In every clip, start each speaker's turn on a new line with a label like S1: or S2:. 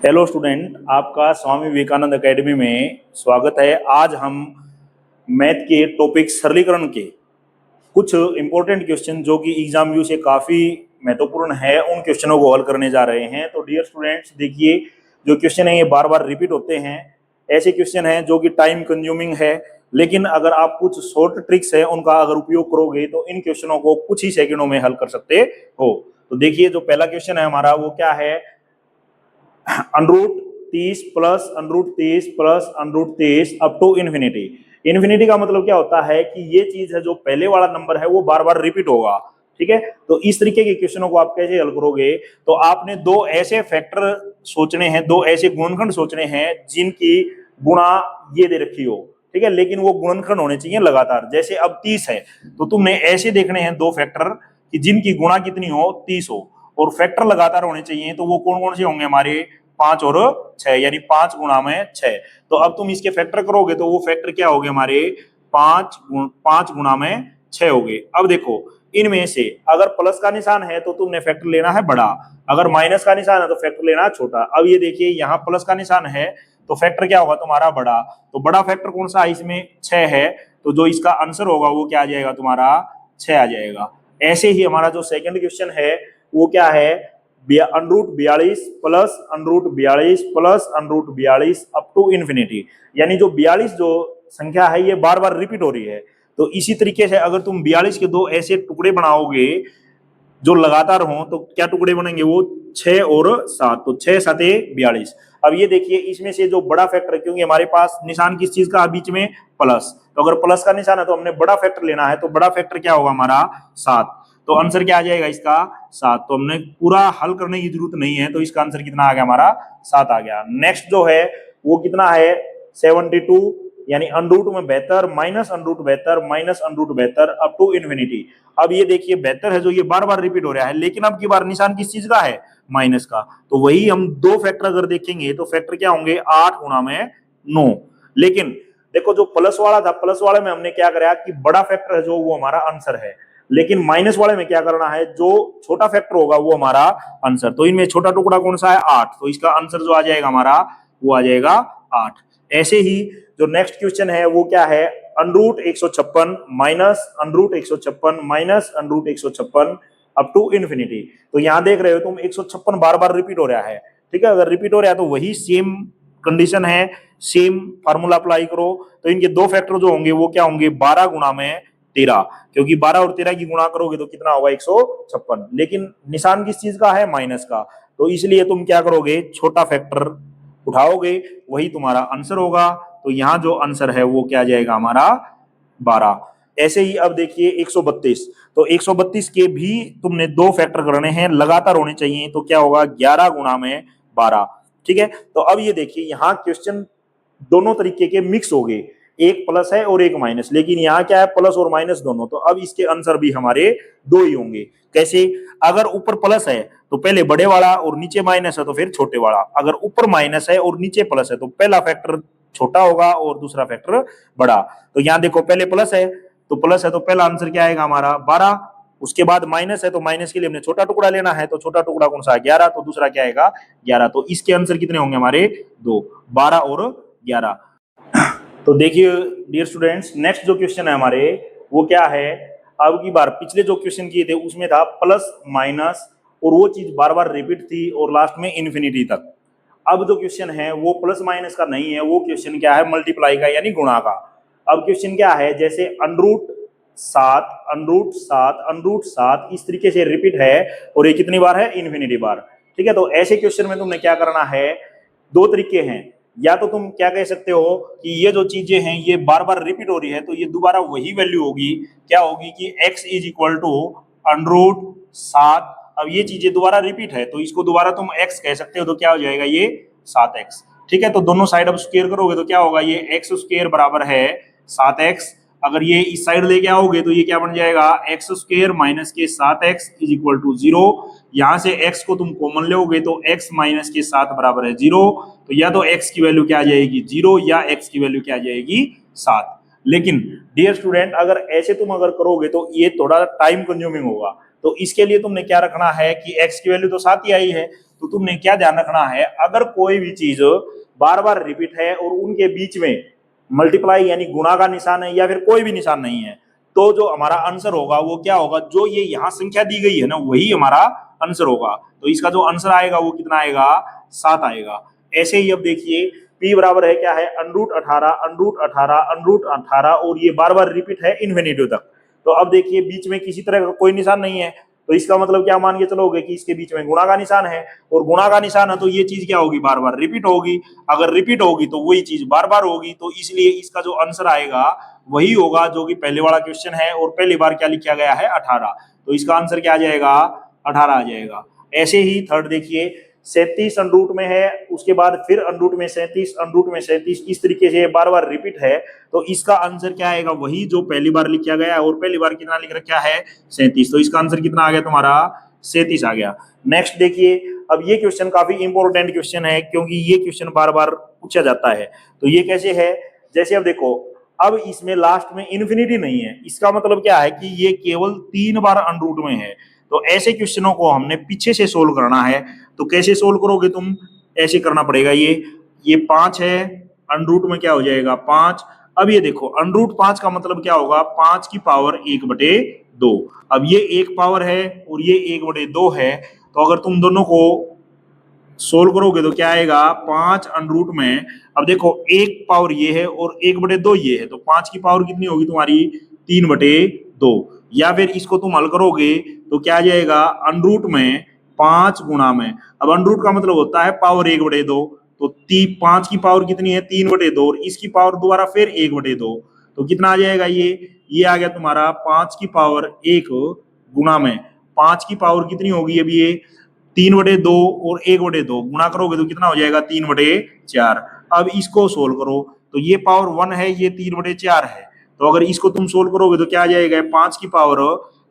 S1: Hello student, आपका Swami Vivekananda academy में स्वागत है। आज हम मैथ के टॉपिक सरलीकरण के कुछ इंपॉर्टेंट क्वेश्चन जो कि एग्जाम व्यू से काफ़ी महत्वपूर्ण है, उन क्वेश्चनों को हल करने जा रहे हैं। तो डियर स्टूडेंट्स, देखिए जो क्वेश्चन है ये बार बार रिपीट होते हैं। ऐसे क्वेश्चन हैं जो कि टाइम कंज्यूमिंग है, लेकिन अगर आप कुछ शॉर्ट ट्रिक्स है उनका अगर उपयोग करोगे तो इन क्वेश्चनों को कुछ ही सेकंडों में हल कर सकते हो। तो देखिए जो पहला क्वेश्चन है हमारा वो क्या है, √30 plus √30 plus √30 up to infinity. Infinity का मतलब क्या होता है कि ये चीज है जो पहले वाला नंबर है वो बार बार रिपीट होगा। ठीक है, तो इस तरीके के क्वेश्चनों को आप कैसे हल करोगे, तो आपने दो ऐसे फैक्टर सोचने हैं, दो ऐसे गुणनखंड सोचने हैं जिनकी गुणा ये दे रखी हो। ठीक है, लेकिन वो गुणनखंड होने चाहिए लगातार। जैसे अब 30 है तो तुमने ऐसे देखने हैं दो फैक्टर कि जिनकी गुणा कितनी हो, 30 हो, और फैक्टर लगातार होने चाहिए। तो वो कौन कौन से होंगे हमारे, 5 और 6, यानी 5 गुणा में 6। तो अब तुम इसके फैक्टर करोगे तो वो फैक्टर क्या हो गए हमारे, 5 गुणा में 6 हो गए। अब देखो इनमें से अगर प्लस का निशान है तो तुमने फैक्टर लेना है बड़ा, अगर माइनस का निशान है तो फैक्टर लेना है छोटा। अब ये देखिए यहाँ प्लस का निशान है तो फैक्टर क्या होगा तुम्हारा बड़ा। तो बड़ा फैक्टर कौन सा है, इसमें 6 है, तो जो इसका आंसर होगा वो क्या आ जाएगा तुम्हारा, 6 आ जाएगा। ऐसे ही हमारा जो सेकंड क्वेश्चन है वो क्या है, √42 plus √42 plus √42 up to infinity. यानी जो 42 जो संख्या है ये बार बार रिपीट हो रही है। तो इसी तरीके से अगर तुम 42 के दो ऐसे टुकड़े बनाओगे जो लगातार हों तो क्या टुकड़े बनेंगे, वो 6 और 7, तो 6 7 42। अब ये देखिए इसमें से जो बड़ा फैक्टर है, क्योंकि हमारे पास निशान किस चीज का है बीच में, प्लस, तो अगर प्लस का निशान है तो हमने बड़ा फैक्टर लेना है। तो बड़ा फैक्टर क्या होगा हमारा, 7। तो आंसर क्या आ जाएगा इसका, 7। तो हमने पूरा हल करने की जरूरत नहीं है, तो इसका आंसर कितना आ गया हमारा, 7 आ गया। नेक्स्ट जो है वो कितना है, 72, यानी √72 minus √72 minus √72 up to infinity. अब ये देखिए 72 है जो ये बार बार रिपीट हो रहा है, लेकिन अब की बार निशान किस चीज का है, माइनस का। तो वही हम दो फैक्टर अगर देखेंगे तो फैक्टर क्या होंगे, 8 गुणा में 9। लेकिन देखो जो प्लस वाला था, प्लस वाले में हमने क्या कराया कि बड़ा फैक्टर है जो वो हमारा आंसर है, लेकिन माइनस वाले में क्या करना है, जो छोटा फैक्टर होगा वो हमारा आंसर। तो इनमें छोटा टुकड़ा कौन सा है, 8, तो इसका आंसर जो आ जाएगा हमारा वो आ जाएगा 8। ऐसे ही जो नेक्स्ट क्वेश्चन है वो क्या है, √156 minus √156 minus √156 up to infinity. तो यहां देख रहे हो तुम 156 बार बार रिपीट हो रहा है। ठीक है, अगर रिपीट हो रहा है तो वही सेम कंडीशन है, सेम फार्मूला अप्लाई करो। तो इनके दो फैक्टर जो होंगे वो क्या होंगे, 12 गुणा में 13, क्योंकि 12 और 13 की गुणा करोगे तो कितना होगा, 156। लेकिन निशान किस चीज का है, माइनस का, तो इसलिए तुम क्या करोगे, छोटा फैक्टर उठाओगे, वही तुम्हारा आंसर होगा। तो यहाँ जो आंसर है वो क्या जाएगा हमारा, 12। ऐसे ही अब देखिए 132, तो 132 के भी तुमने दो फैक्टर करने हैं, लगातार होने चाहिए। तो क्या होगा, 11 गुणा में 12। ठीक है, तो अब ये देखिए यहाँ क्वेश्चन दोनों तरीके के मिक्स हो गए, एक प्लस है और एक माइनस, लेकिन यहाँ क्या है, प्लस और माइनस दोनों। तो अब इसके आंसर भी हमारे दो ही होंगे। कैसे, अगर ऊपर प्लस है तो पहले बड़े वाला और नीचे माइनस है तो फिर छोटे वाला। अगर ऊपर माइनस है और नीचे प्लस है तो पहला फैक्टर छोटा होगा और दूसरा फैक्टर बड़ा। तो यहाँ देखो पहले प्लस है तो पहला आंसर क्या आएगा हमारा, 12। उसके बाद माइनस है तो माइनस के लिए हमने छोटा टुकड़ा लेना है, तो छोटा टुकड़ा कौन सा है, 11, तो दूसरा क्या आएगा, 11। तो इसके आंसर कितने होंगे हमारे, 2, 12 और 11। तो देखिए डियर स्टूडेंट्स, नेक्स्ट जो क्वेश्चन है हमारे वो क्या है, अब की बार पिछले जो क्वेश्चन किए थे उसमें था प्लस माइनस और वो चीज बार बार रिपीट थी और लास्ट में इन्फिनिटी तक। अब जो क्वेश्चन है वो प्लस माइनस का नहीं है, वो क्वेश्चन क्या है, मल्टीप्लाई का यानी गुणा का। अब क्वेश्चन क्या है, जैसे √7 √7 इस तरीके से रिपीट है और ये कितनी बार है, इन्फिनिटी बार। ठीक है, तो ऐसे क्वेश्चन में तुमने क्या करना है, दो तरीके हैं। या तो तुम क्या कह सकते हो कि ये जो चीजें हैं ये बार बार रिपीट हो रही है तो ये दोबारा वही वैल्यू होगी, क्या होगी कि x इज इक्वल टू √7। अब ये चीजें दोबारा रिपीट है तो इसको दोबारा तुम x कह सकते हो, तो क्या हो जाएगा ये 7x। ठीक है, तो दोनों साइड अब स्क्वायर करोगे तो क्या होगा, ये x² बराबर है 7x। अगर ये इस साइड लेके आओगे तो ये क्या बन जाएगा, x² माइनस के 7x इज इक्वल टू 0। यहां से x को तुम कॉमन लोगे तो x माइनस के 7 बराबर है 0। तो या तो x की वैल्यू क्या आ जाएगी, 0, या x की वैल्यू क्या आ जाएगी, 7। लेकिन डियर स्टूडेंट अगर ऐसे तुम अगर करोगे तो ये थोड़ा टाइम कंज्यूमिंग होगा। तो इसके लिए तुमने क्या रखना है कि x की वैल्यू तो 7 ही आई है, तो तुमने क्या ध्यान रखना है, अगर कोई भी चीज बार बार रिपीट है और उनके बीच में मल्टीप्लाई यानी गुणा का निशान है या फिर कोई भी निशान नहीं है, तो जो हमारा आंसर होगा वो क्या होगा, जो ये यहाँ संख्या दी गई है ना वही हमारा आंसर होगा। तो इसका जो आंसर आएगा वो कितना आएगा, 7 आएगा। ऐसे ही अब देखिए p बराबर है क्या है, √18 √18 और ये बार बार रिपीट है इन्फिनिटी तक। तो अब देखिए बीच में किसी तरह का कोई निशान नहीं है, तो इसका मतलब क्या मान के चलोगे कि इसके बीच में गुणा का निशान है, और गुणा का निशान है तो ये चीज क्या होगी, बार बार रिपीट होगी। अगर रिपीट होगी तो वही चीज बार बार होगी, तो इसलिए इसका जो आंसर आएगा वही होगा जो कि पहले वाला क्वेश्चन है, और पहली बार क्या लिखा गया है 18, तो इसका आंसर क्या आ जाएगा, 18 आ जाएगा। ऐसे ही थर्ड देखिए 37 अनरूट में है, उसके बाद फिर अनरूट में 37 अनरूट में 37, इस तरीके से बार बार रिपीट है, तो इसका आंसर क्या आएगा, वही जो पहली बार लिखा गया है, और पहली बार कितना लिख रखा है 37, तो इसका आंसर कितना आ गया तुम्हारा 37 आ गया। नेक्स्ट देखिए, अब ये क्वेश्चन काफी इंपॉर्टेंट क्वेश्चन है क्योंकि ये क्वेश्चन बार बार पूछा जाता है। तो ये कैसे है, जैसे अब देखो, अब इसमें लास्ट में इन्फिनिटी नहीं है, इसका मतलब क्या है कि ये केवल 3 बार अनरूट में है। तो ऐसे क्वेश्चनों को हमने पीछे से सोल्व करना है। तो कैसे सोल्व करोगे तुम, ऐसे करना पड़ेगा। ये 5 है, अनरूट में क्या हो जाएगा 5। अब ये देखो अनरूट 5 का मतलब क्या होगा, 5 की पावर 1/2। अब ये 1 पावर है और ये 1/2 है, तो अगर तुम दोनों को सोल्व करोगे तो क्या आएगा, 5 अनरूट में, अब देखो 1 पावर ये है और 1/2 ये है, तो 5 की पावर कितनी होगी तुम्हारी 3/2। या फिर इसको तुम हल करोगे तो क्या आ जाएगा, अनरूट में 5 गुणा में, अब अनरूट का मतलब होता है पावर 1/2, तो 5 की पावर कितनी है 3/2 और इसकी पावर दोबारा फिर 1/2, तो कितना आ जाएगा, ये आ गया तुम्हारा 5 की पावर 1 गुणा में 5 की पावर कितनी होगी, अभी ये 3/2 और 1/2 गुणा करोगे तो कितना हो जाएगा 3/4। अब इसको सोल्व करो तो ये पावर 1 है, ये 3/4 है, तो अगर इसको तुम सोल्व करोगे तो क्या आ जाएगा, 5 की पावर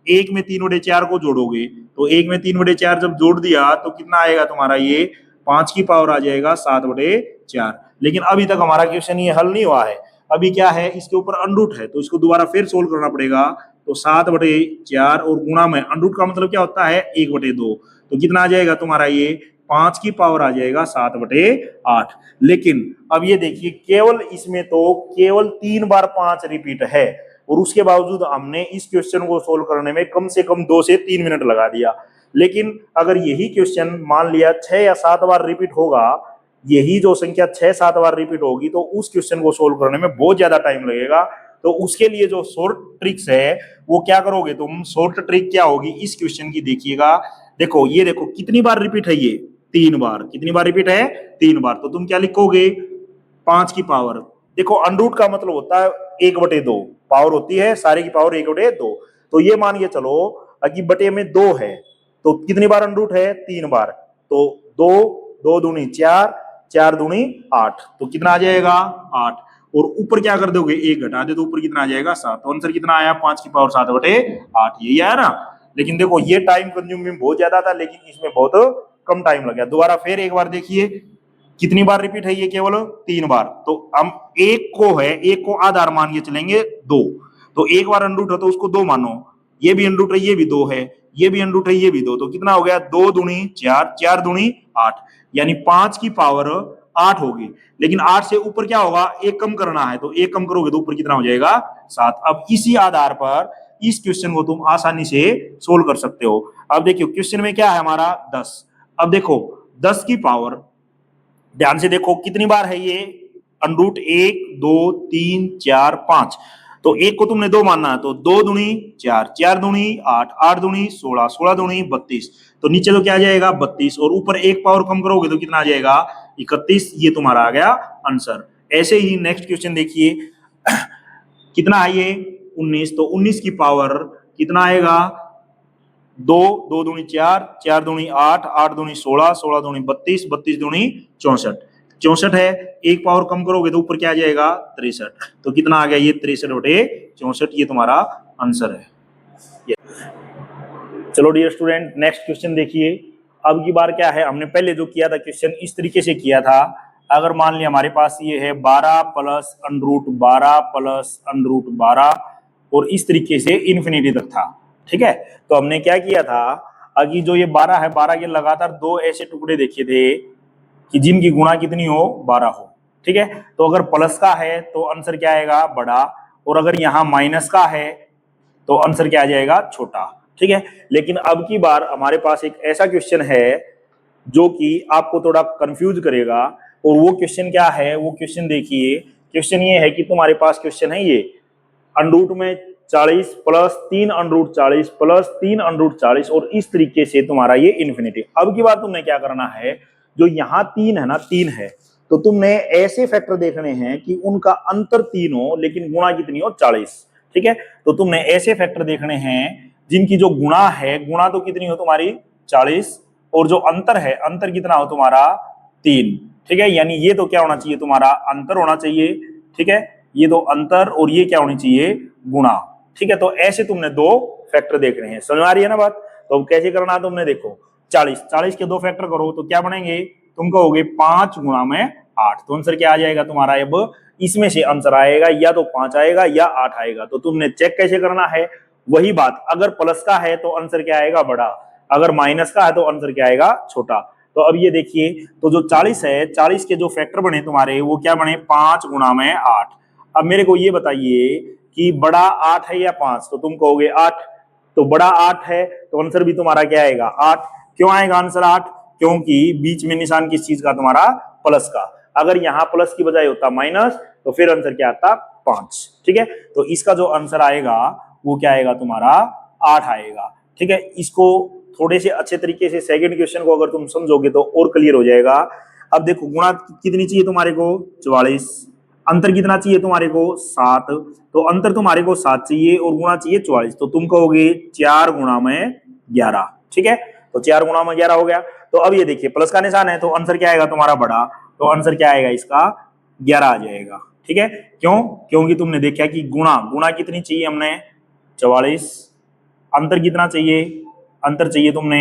S1: 1 में 3/4 को जोड़ोगे, तो 1 में 3/4 जब जोड़ दिया तो कितना आएगा तुम्हारा, ये 5 की पावर आ जाएगा 7/4। लेकिन अभी तक हमारा क्वेश्चन ये हल नहीं हुआ है, अभी क्या है, इसके ऊपर अनरूट है, तो इसको दोबारा फिर सोल्व करना पड़ेगा। तो 7/4 और गुणा में अनरूट का मतलब क्या होता है 1/2, तो कितना आ जाएगा तुम्हारा, ये 5 की पावर आ जाएगा 7/8। लेकिन अब ये देखिए केवल इसमें तो केवल 3 बार 5 रिपीट है, और उसके बावजूद हमने इस क्वेश्चन को सोल्व करने में कम से कम 2 से 3 मिनट लगा दिया। लेकिन अगर यही क्वेश्चन मान लिया 6 या 7 बार रिपीट होगा, यही जो संख्या 6-7 बार रिपीट होगी, तो उस क्वेश्चन को सोल्व करने में बहुत ज्यादा टाइम लगेगा। तो उसके लिए जो शॉर्ट ट्रिक्स है वो क्या करोगे तुम, शॉर्ट ट्रिक क्या होगी इस क्वेश्चन की, देखिएगा। देखो ये देखो कितनी बार रिपीट है, ये 3 बार, कितनी बार रिपीट है 3 बार, तो तुम क्या लिखोगे 5 की पावर, देखो अनरूट का मतलब होता है 1/2, पावर होती है सारे की पावर 1/2, तो ये मान के चलो कि बटे में 2 है, तो कितनी बार अनरूट है 3 बार, तो 2 2 दूनी 4 4 दूनी 8, तो कितना आ जाएगा 8, और ऊपर क्या कर दोगे 1 घटा दे तो ऊपर कितना आ जाएगा 7, तो आंसर कितना आया 5 की पावर 7/8, यही आया ना। लेकिन देखो ये टाइम कंज्यूमिंग बहुत ज्यादा था, लेकिन इसमें बहुत कम टाइम लगा। दोबारा फिर एक बार देखिए कितनी बार रिपीट है, ये केवल 3 बार, तो हम एक को आधार मान के चलेंगे 2, तो एक बार अनरूट है तो उसको 2 मानो, ये भी अनरूट है ये भी 2 है, ये भी अनरूट है ये भी 2, तो कितना हो गया 2 दूनी 4 4 दूनी 8, यानी 5 की पावर 8 होगी। लेकिन 8 से ऊपर क्या होगा, एक कम करना है, तो एक कम करोगे तो ऊपर कितना हो जाएगा 7। अब इसी आधार पर इस क्वेश्चन को तुम आसानी से सोल्व कर सकते हो। अब देखियो क्वेश्चन में क्या है हमारा 10, अब देखो 10 की पावर, ध्यान से देखो कितनी बार है ये, अनरूट 1 2 3 4 5, तो एक को तुमने 2 मानना है, तो 2 दूनी 4 4 दूनी 8 8 दूनी 16 16 दूनी 32, तो नीचे तो क्या आ जाएगा 32, और ऊपर एक पावर कम करोगे तो कितना आ जाएगा 31, ये तुम्हारा आ गया आंसर। ऐसे ही नेक्स्ट क्वेश्चन देखिए कितना है ये 19, तो 19 की पावर कितना आएगा 2 2 दूनी 4 4 दूनी 8 8 दूनी 16 16 दूनी 32 32 दूनी 64 64 है, एक पावर कम करोगे तो ऊपर क्या आ जाएगा 63, तो कितना आ गया ये 63/64, ये तुम्हारा आंसर है। चलो डियर स्टूडेंट नेक्स्ट क्वेश्चन देखिए। अब की बार क्या है, हमने पहले जो किया था क्वेश्चन इस तरीके से किया था, अगर मान लिया हमारे पास ये है 12 प्लस अनरूट 12 प्लस अनरूट 12 और इस तरीके से इन्फिनिटी तक था, ठीक है। तो हमने क्या किया था, अभी जो ये 12 है, 12 के लगातार दो ऐसे टुकड़े देखे थे कि जिनकी गुणा कितनी हो, 12 हो। ठीक है, तो अगर प्लस का है तो आंसर क्या आएगा, बड़ा, और अगर यहाँ माइनस का है तो आंसर क्या आ जाएगा, छोटा। ठीक है, लेकिन अब की बार हमारे पास एक ऐसा क्वेश्चन है जो कि आपको थोड़ा कंफ्यूज करेगा, और वो क्वेश्चन क्या है, वो क्वेश्चन देखिए। क्वेश्चन ये है कि तुम्हारे पास क्वेश्चन है ये, अंडरूट में 40 प्लस 3 अंडरूट 40 प्लस 3 अंडरूट 40, और इस तरीके से तुम्हारा ये इन्फिनिटी। अब की बात तुमने क्या करना है, जो यहाँ 3 है ना, 3 है, तो तुमने ऐसे फैक्टर देखने हैं कि उनका अंतर 3 हो लेकिन गुणा कितनी हो, 40। ठीक है, तो तुमने ऐसे फैक्टर देखने हैं जिनकी जो गुणा है, गुणा तो कितनी हो तुम्हारी 40, और जो अंतर है, अंतर कितना हो तुम्हारा 3। ठीक है, यानी ये तो क्या होना चाहिए, तुम्हारा अंतर होना चाहिए। ठीक है, ये तो अंतर, और ये क्या होनी चाहिए, गुणा। ठीक है, तो ऐसे तुमने दो फैक्टर देख रहे हैं, समझ आ रही है ना बात। तो कैसे करना है तुमने, देखो 40 के दो फैक्टर करो तो क्या बनेंगे, तुम कहोगे 5 गुणा में 8, तो आंसर क्या आ जाएगा तुम्हारा, अब इसमें से आंसर आएगा या तो 5 आएगा या 8 आएगा। तो तुमने चेक कैसे करना है, वही बात, अगर प्लस का है तो आंसर क्या आएगा, बड़ा, अगर माइनस का है तो आंसर क्या आएगा, छोटा। तो अब ये देखिए, तो जो 40 है, 40 के जो फैक्टर बने तुम्हारे, वो क्या बने, 5 गुणा में 8। अब मेरे को ये बताइए कि बड़ा 8 है या 5, तो तुम कहोगे 8, तो बड़ा 8 है तो आंसर भी तुम्हारा क्या आएगा, 8। क्यों आएगा आंसर 8, क्योंकि बीच में निशान किस चीज का, तुम्हारा प्लस का। अगर यहाँ प्लस की बजाय होता माइनस तो फिर आंसर क्या आता, 5। ठीक है, तो इसका जो आंसर आएगा वो क्या आएगा तुम्हारा, 8 आएगा। ठीक है, इसको थोड़े से अच्छे तरीके से सेकंड क्वेश्चन को अगर तुम समझोगे तो और क्लियर हो जाएगा। अब देखो, गुणा कितनी चाहिए तुम्हारे को, 44, अंतर कितना चाहिए तुम्हारे को, 7, तो अंतर तुम्हारे को 7 चाहिए और गुणा चाहिए 44, तो तुम कहोगे 4 गुणा में 11। ठीक है, तो 4 गुणा में 11 हो गया। तो अब ये देखिए, प्लस का निशान है तो आंसर क्या आएगा तुम्हारा, बड़ा, तो आंसर क्या आएगा इसका, 11 आ जाएगा। ठीक है, क्यों, क्योंकि तुमने देखा कि गुणा, गुणा कितनी चाहिए हमने, 44, अंतर कितना चाहिए, अंतर चाहिए तुमने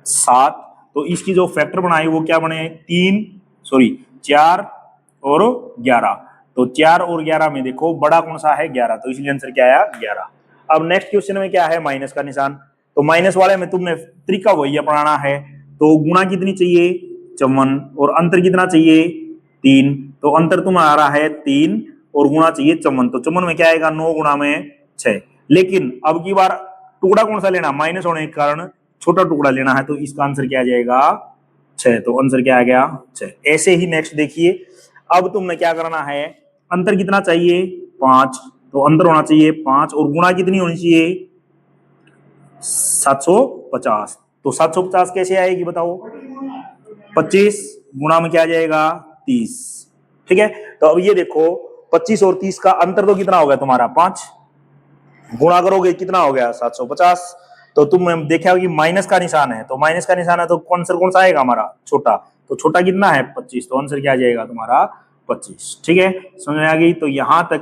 S1: 7, तो इसकी जो फैक्टर बनाई वो क्या बने, 4 और 11, तो 4 और 11 में देखो बड़ा कौन सा है, 11, तो इसलिए आंसर क्या आया, 11। अब नेक्स्ट क्वेश्चन में क्या है, माइनस का निशान, तो माइनस वाले में तुमने तरीका वही अपनाना है। तो गुणा कितनी चाहिए, 54, और अंतर कितना चाहिए, 3, तो अंतर तुम्हारा है 3 और गुणा चाहिए 54, तो 54 में क्या आएगा, 9 गुणा में 6। लेकिन अब की बार टुकड़ा कौन सा लेना, माइनस होने के कारण छोटा टुकड़ा लेना है, तो इसका आंसर क्या आ जाएगा, 6, तो आंसर क्या आ गया, 6। ऐसे ही नेक्स्ट देखिए, अब तुमने क्या करना है, अंतर कितना चाहिए, 5, तो अंतर होना चाहिए 5, और गुणा कितनी होनी चाहिए, 750, तो 750 कैसे आएगी बताओ, 25 गुणा में क्या आ जाएगा, 30। ठीक है, तो अब ये देखो 25 और 30 का अंतर तो कितना हो गया तुम्हारा, 5, गुणा करोगे कितना हो गया, 750। तो तुमने देखा कि माइनस का निशान है, तो माइनस का निशान है तो आंसर कौन सा आएगा हमारा, छोटा, तो छोटा कितना है, 25, तो आंसर क्या आ जाएगा तुम्हारा, 25। ठीक है, समझ में आ गई। तो यहां तक